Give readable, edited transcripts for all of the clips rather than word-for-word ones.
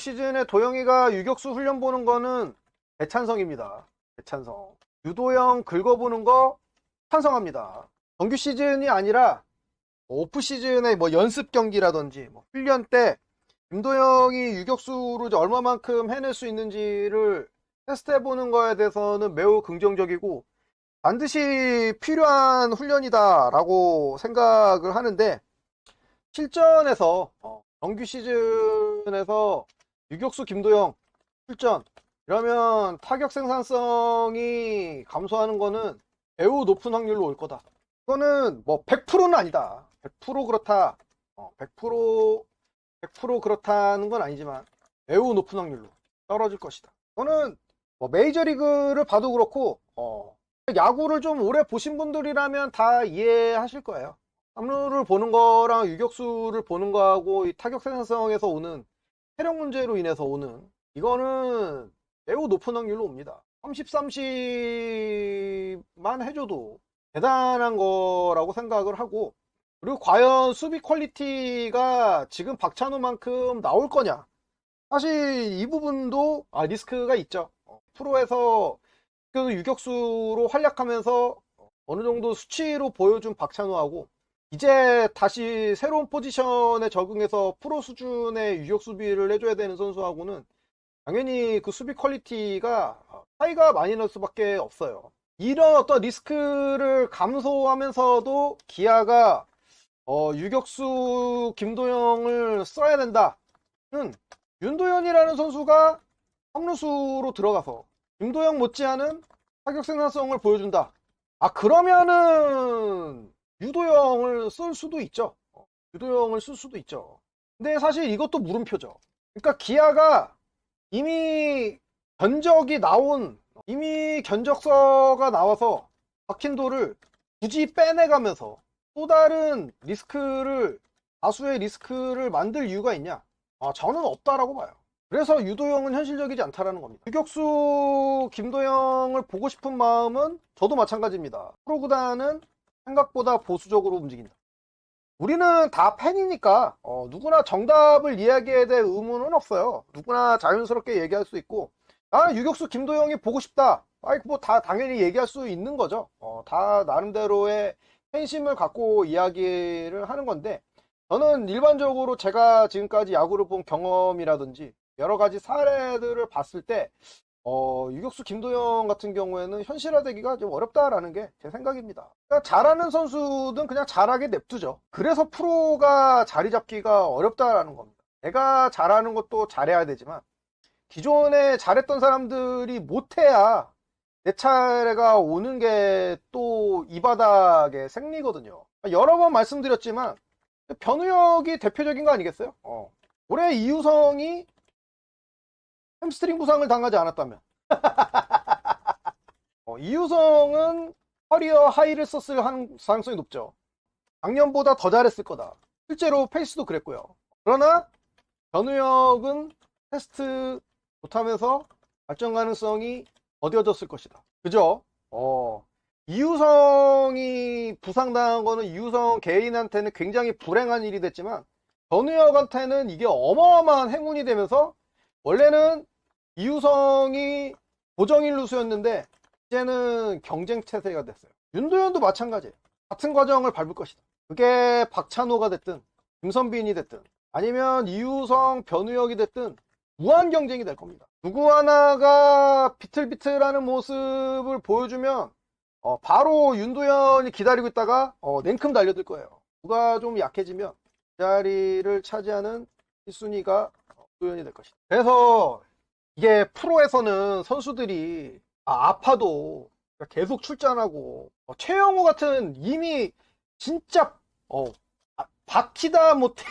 시즌에 도영이가 유격수 훈련 보는 거는 대찬성입니다. 대찬성. 유도영 긁어보는 거 찬성합니다. 정규 시즌이 아니라 오프 시즌의 연습 경기라든지 훈련 때 김도영이 유격수로 이제 얼마만큼 해낼 수 있는지를 테스트해보는 거에 대해서는 매우 긍정적이고 반드시 필요한 훈련이다라고 생각을 하는데, 실전에서 정규 시즌에서 유격수 김도영 출전 이러면 타격 생산성이 감소하는 거는 매우 높은 확률로 올 거다. 이거는 100%는 아니다. 100% 그렇다. 100% 그렇다는 건 아니지만 매우 높은 확률로 떨어질 것이다. 이거는 메이저리그를 봐도 그렇고 야구를 좀 오래 보신 분들이라면 다 이해하실 거예요. 삼루를 보는 거랑 유격수를 보는 거하고 이 타격 생산성에서 오는 체력 문제로 인해서 오는 이거는 매우 높은 확률로 옵니다. 30, 30만 해줘도 대단한 거라고 생각을 하고, 그리고 과연 수비 퀄리티가 지금 박찬호만큼 나올 거냐, 사실 이 부분도 리스크가 있죠. 프로에서 그 유격수로 활약하면서 어느 정도 수치로 보여준 박찬호하고 이제 다시 새로운 포지션에 적응해서 프로 수준의 유격 수비를 해줘야 되는 선수하고는 당연히 그 수비 퀄리티가 차이가 많이 날 수밖에 없어요. 이런 어떤 리스크를 감소하면서도 기아가 유격수 김도영을 써야 된다는, 윤도현이라는 선수가 삼루수로 들어가서 김도영 못지않은 타격 생산성을 보여준다. 그러면은 유도영을 쓸 수도 있죠. 유도영을 쓸 수도 있죠. 근데 사실 이것도 물음표죠. 그러니까 기아가 이미 견적서가 나와서 박힌도를 굳이 빼내가면서 또 다른 다수의 리스크를 만들 이유가 있냐? 저는 없다라고 봐요. 그래서 유도영은 현실적이지 않다라는 겁니다. 유격수 김도영을 보고 싶은 마음은 저도 마찬가지입니다. 프로구단은 생각보다 보수적으로 움직인다. 우리는 다 팬이니까 누구나 정답을 이야기해야 될 의무는 없어요. 누구나 자연스럽게 얘기할 수 있고, 나는 유격수 김도영이 보고 싶다, 다 당연히 얘기할 수 있는 거죠. 다 나름대로의 팬심을 갖고 이야기를 하는 건데, 저는 일반적으로 제가 지금까지 야구를 본 경험이라든지 여러 가지 사례들을 봤을 때 유격수 김도영 같은 경우에는 현실화되기가 좀 어렵다라는 게 제 생각입니다. 그러니까 잘하는 선수든 그냥 잘하게 냅두죠. 그래서 프로가 자리 잡기가 어렵다라는 겁니다. 내가 잘하는 것도 잘해야 되지만 기존에 잘했던 사람들이 못해야 내 차례가 오는 게 또 이 바닥의 생리거든요. 여러 번 말씀드렸지만 변우혁이 대표적인 거 아니겠어요? 올해 이유성이 햄스트링 부상을 당하지 않았다면 이유성은 커리어 하이를 썼을 가능성이 높죠. 작년보다 더 잘했을 거다. 실제로 페이스도 그랬고요. 그러나 변우혁은 테스트 못하면서 발전 가능성이 더뎌졌을 것이다. 그죠? 이유성이 부상당한 거는 이유성 개인한테는 굉장히 불행한 일이 됐지만 변우혁한테는 이게 어마어마한 행운이 되면서, 원래는 이유성이 고정일 루수였는데 이제는 경쟁 체제가 됐어요. 윤도현도 마찬가지예요. 같은 과정을 밟을 것이다. 그게 박찬호가 됐든 김선빈이 됐든 아니면 이유성, 변우혁이 됐든 무한 경쟁이 될 겁니다. 누구 하나가 비틀비틀하는 모습을 보여주면 바로 윤도현이 기다리고 있다가 냉큼 달려들 거예요. 누가 좀 약해지면 그 자리를 차지하는 1순위가 윤도현이 될 것이다. 그래서 이게 프로에서는 선수들이 아파도 계속 출전하고, 최영우 같은 이미 진짜 박히다 못해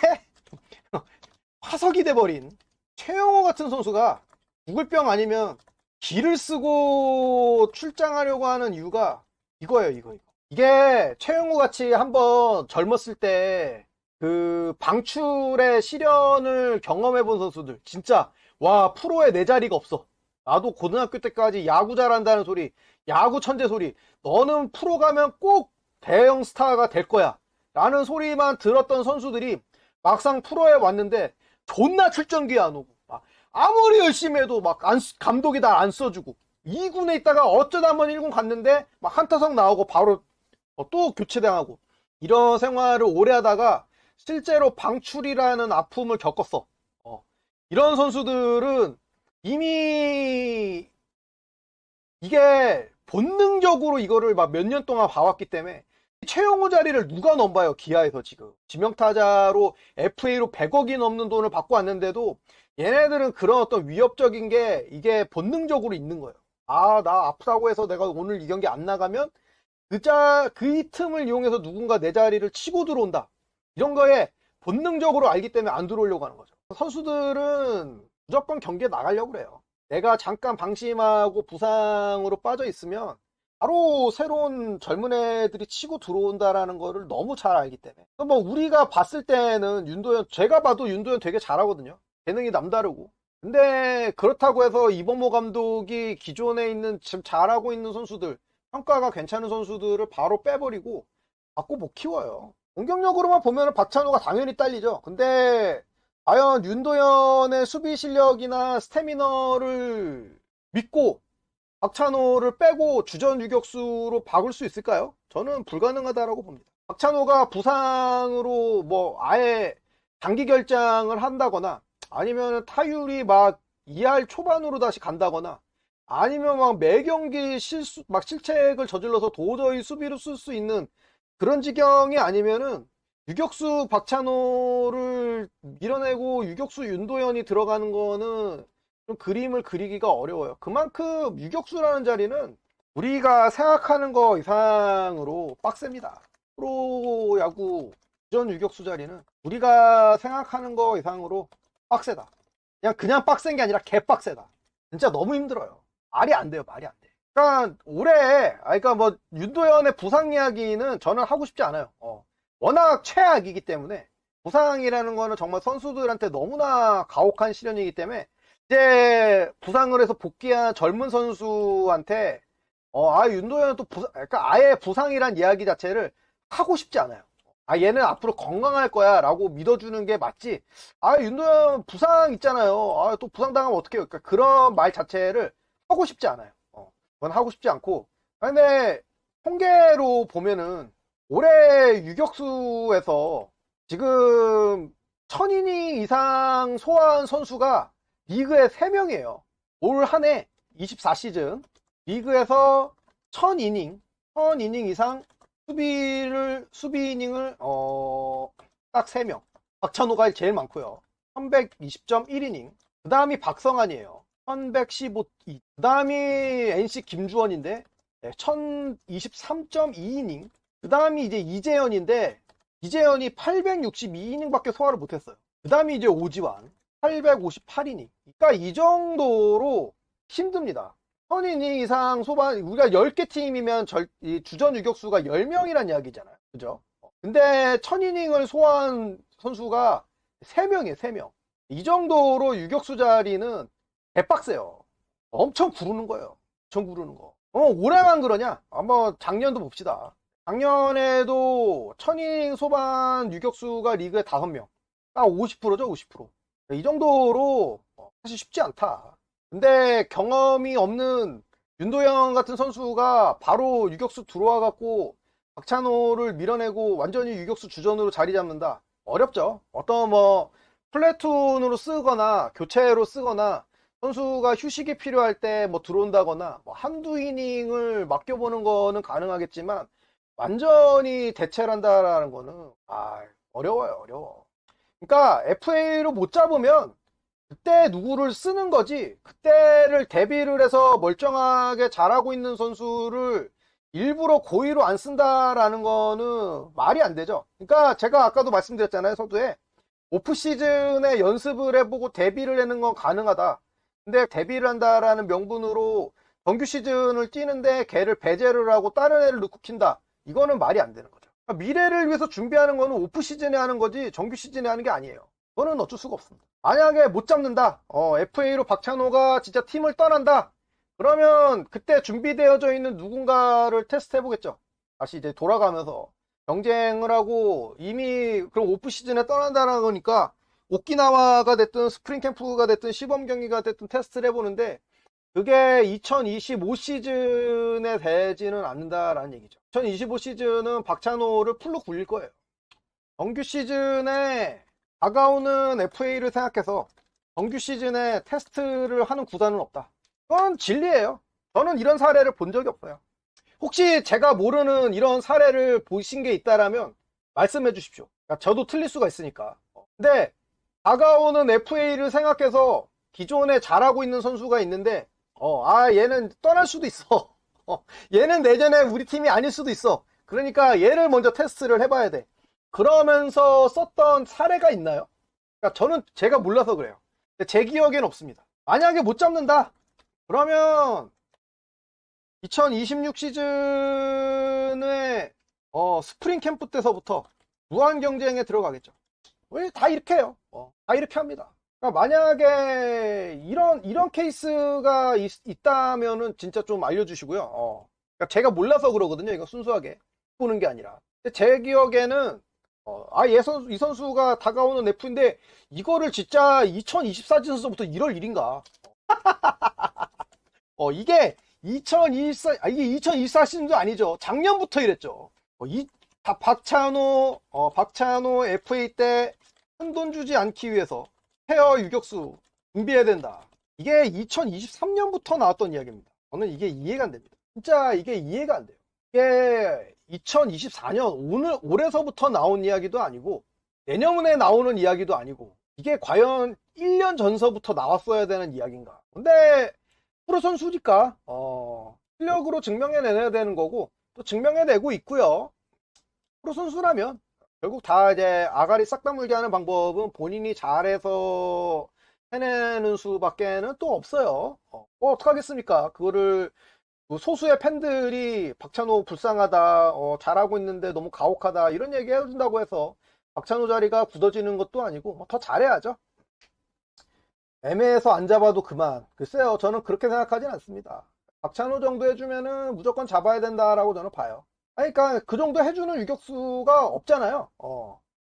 화석이 돼버린 최영우 같은 선수가 죽을 병 아니면 기를 쓰고 출장하려고 하는 이유가 이거예요. 이게 최영우 같이 한번 젊었을 때 그 방출의 시련을 경험해 본 선수들, 진짜 와, 프로에 내 자리가 없어, 나도 고등학교 때까지 야구 잘한다는 소리, 야구 천재 소리, 너는 프로 가면 꼭 대형 스타가 될 거야 라는 소리만 들었던 선수들이 막상 프로에 왔는데 존나 출전기 안 오고 아무리 열심히 해도 막 감독이 날 안 써주고 2군에 있다가 어쩌다 한번 1군 갔는데 막 한타석 나오고 바로 또 교체당하고 이런 생활을 오래 하다가 실제로 방출이라는 아픔을 겪었어. 이런 선수들은 이미 이게 본능적으로 이거를 막 몇 년 동안 봐왔기 때문에 최영호 자리를 누가 넘봐요. 기아에서 지금 지명타자로 FA로 100억이 넘는 돈을 받고 왔는데도 얘네들은 그런 어떤 위협적인 게 이게 본능적으로 있는 거예요. 아, 나 아프다고 해서 내가 오늘 이 경기 안 나가면 그 틈을 이용해서 누군가 내 자리를 치고 들어온다. 이런 거에 본능적으로 알기 때문에 안 들어오려고 하는 거죠. 선수들은 무조건 경기에 나가려고 그래요. 내가 잠깐 방심하고 부상으로 빠져 있으면 바로 새로운 젊은 애들이 치고 들어온다라는 거를 너무 잘 알기 때문에. 뭐 우리가 봤을 때는 윤도현, 제가 봐도 윤도현 되게 잘하거든요. 재능이 남다르고. 근데 그렇다고 해서 이범호 감독이 기존에 있는 지금 잘하고 있는 선수들, 평가가 괜찮은 선수들을 바로 빼버리고 갖고 못 키워요. 공격력으로만 보면 박찬호가 당연히 딸리죠. 근데 과연 윤도현의 수비 실력이나 스태미너를 믿고 박찬호를 빼고 주전 유격수로 바꿀 수 있을까요? 저는 불가능하다라고 봅니다. 박찬호가 부상으로 뭐 아예 단기 결장을 한다거나 아니면 타율이 막 2할 초반으로 다시 간다거나 아니면 막 매 경기 실책을 저질러서 도저히 수비로 쓸 수 있는 그런 지경이 아니면은 유격수 박찬호를 밀어내고 유격수 윤도현이 들어가는 거는 좀 그림을 그리기가 어려워요. 그만큼 유격수라는 자리는 우리가 생각하는 거 이상으로 빡셉니다. 프로야구 주전 유격수 자리는 우리가 생각하는 거 이상으로 빡세다. 그냥 빡센 게 아니라 개빡세다. 진짜 너무 힘들어요. 말이 안 돼요. 말이 안 돼. 그러니까 올해 그러니까 뭐 윤도현의 부상 이야기는 저는 하고 싶지 않아요. 워낙 최악이기 때문에 부상이라는 거는 정말 선수들한테 너무나 가혹한 시련이기 때문에 이제 부상을 해서 복귀한 젊은 선수한테 윤도현은 또 그러니까 아예 부상이란 이야기 자체를 하고 싶지 않아요. 얘는 앞으로 건강할 거야 라고 믿어주는 게 맞지. 윤도현 부상 있잖아요. 또 부상 당하면 어떡해요. 그러니까 그런 말 자체를 하고 싶지 않아요. 그건 하고 싶지 않고. 근데 통계로 보면은 올해 유격수에서 지금 1000이닝 이상 소화한 선수가 리그에 3명이에요. 올 한 해 24시즌 리그에서 1000이닝 이상 수비 이닝을 딱 3명. 박찬호가 제일 많고요. 1120.1이닝. 그 다음이 박성환이에요. 1115. 그 다음이 NC 김주원인데 1023.2이닝. 그 다음이 이제 이재현인데 이재현이 862이닝밖에 소화를 못했어요. 그 다음이 이제 오지환 858이닝. 그러니까 이 정도로 힘듭니다. 1000이닝 이상 소반, 우리가 10개 팀이면 주전 유격수가 10명이란 이야기잖아요. 그죠? 근데 1000이닝을 소화한 선수가 3명이에요, 3명. 이 정도로 유격수 자리는 개빡세요. 엄청 구르는 거예요. 엄청 구르는 거. 올해만 그러냐? 한번 작년도 봅시다. 작년에도 1000이닝 소반 유격수가 리그에 5명. 딱 50%죠, 50%. 이 정도로 사실 쉽지 않다. 근데 경험이 없는 윤도현 같은 선수가 바로 유격수 들어와 갖고 박찬호를 밀어내고 완전히 유격수 주전으로 자리 잡는다. 어렵죠. 어떤 뭐 플래툰으로 쓰거나 교체로 쓰거나 선수가 휴식이 필요할 때 뭐 들어온다거나 뭐 한두 이닝을 맡겨보는 거는 가능하겠지만 완전히 대체를 한다라는 거는 어려워요. 어려워. 그러니까 FA로 못 잡으면 그때 누구를 쓰는 거지, 그때를 대비를 해서 멀쩡하게 잘하고 있는 선수를 일부러 고의로 안 쓴다라는 거는 말이 안 되죠. 그러니까 제가 아까도 말씀드렸잖아요. 서두에 오프시즌에 연습을 해보고 데뷔를 하는 건 가능하다. 근데 데뷔를 한다라는 명분으로 정규 시즌을 뛰는데 걔를 배제를 하고 다른 애를 넣고 킨다. 이거는 말이 안 되는 거죠. 그러니까 미래를 위해서 준비하는 거는 오프시즌에 하는 거지 정규 시즌에 하는 게 아니에요. 그거는 어쩔 수가 없습니다. 만약에 못 잡는다. FA로 박찬호가 진짜 팀을 떠난다. 그러면 그때 준비되어져 있는 누군가를 테스트 해보겠죠. 다시 이제 돌아가면서 경쟁을 하고 이미 그럼 오프 시즌에 떠난다는 거니까 오키나와가 됐든 스프링 캠프가 됐든 시범 경기가 됐든 테스트를 해보는데 그게 2025 시즌에 되지는 않는다라는 얘기죠. 2025 시즌은 박찬호를 풀로 굴릴 거예요. 정규 시즌에 다가오는 FA를 생각해서 정규 시즌에 테스트를 하는 구단은 없다. 그건 진리예요. 저는 이런 사례를 본 적이 없어요. 혹시 제가 모르는 이런 사례를 보신 게 있다라면 말씀해 주십시오. 그러니까 저도 틀릴 수가 있으니까. 근데 다가오는 FA를 생각해서 기존에 잘하고 있는 선수가 있는데 얘는 떠날 수도 있어. 얘는 내년에 우리 팀이 아닐 수도 있어. 그러니까 얘를 먼저 테스트를 해봐야 돼. 그러면서 썼던 사례가 있나요? 그러니까 저는 제가 몰라서 그래요. 제 기억엔 없습니다. 만약에 못 잡는다? 그러면 2026 시즌에 스프링 캠프 때서부터 무한 경쟁에 들어가겠죠. 왜 다 이렇게 해요? 다 이렇게 합니다. 그러니까 만약에 이런 케이스가 있다면은 진짜 좀 알려주시고요. 그러니까 제가 몰라서 그러거든요. 이거 순수하게 보는 게 아니라. 근데 제 기억에는 이 선수가 다가오는 F인데 이거를 진짜 2024 시즌부터 1월 1일인가? 이게 2024 이게 2024 시즌도 아니죠. 작년부터 이랬죠. 박찬호 FA 때 큰 돈 주지 않기 위해서 페어 유격수 준비해야 된다. 이게 2023년부터 나왔던 이야기입니다. 저는 이게 이해가 안 됩니다. 진짜 이게 이해가 안 돼요. 이게 2024년 올해서부터 나온 이야기도 아니고 내년에 나오는 이야기도 아니고 이게 과연 1년 전서부터 나왔어야 되는 이야기인가. 근데 프로 선수니까 실력으로 증명해내야 되는 거고 또 증명해내고 있고요. 프로 선수라면 결국 다 이제 아가리 싹 다물게 하는 방법은 본인이 잘해서 해내는 수밖에는 또 없어요. 어떡하겠습니까? 그거를 소수의 팬들이 박찬호 불쌍하다, 잘하고 있는데 너무 가혹하다 이런 얘기 해준다고 해서 박찬호 자리가 굳어지는 것도 아니고 더 잘해야죠. 애매해서 안 잡아도 그만. 글쎄요, 저는 그렇게 생각하진 않습니다. 박찬호 정도 해주면은 무조건 잡아야 된다라고 저는 봐요. 그러니까 그 정도 해주는 유격수가 없잖아요.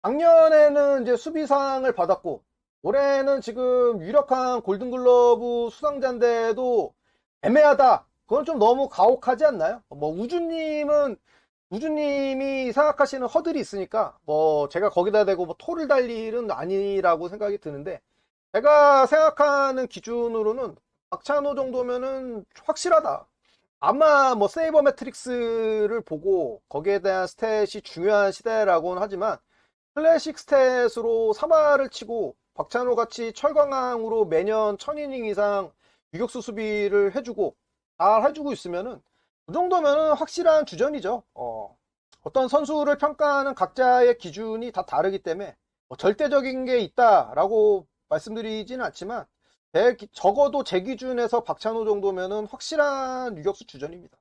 작년에는 이제 수비상을 받았고 올해는 지금 유력한 골든글러브 수상자인데도 애매하다. 그건 좀 너무 가혹하지 않나요? 우주님이 생각하시는 허들이 있으니까 제가 거기다 대고 토를 달 일은 아니라고 생각이 드는데 제가 생각하는 기준으로는 박찬호 정도면은 확실하다. 아마 세이버 매트릭스를 보고 거기에 대한 스탯이 중요한 시대라고는 하지만 클래식 스탯으로 3할을 치고 박찬호 같이 철광항으로 매년 1000이닝 이상 유격수 수비를 해주고 잘 해주고 있으면은 그 정도면은 확실한 주전이죠. 어떤 선수를 평가하는 각자의 기준이 다 다르기 때문에 절대적인 게 있다라고 말씀드리지는 않지만 적어도 제 기준에서 박찬호 정도면은 확실한 유격수 주전입니다.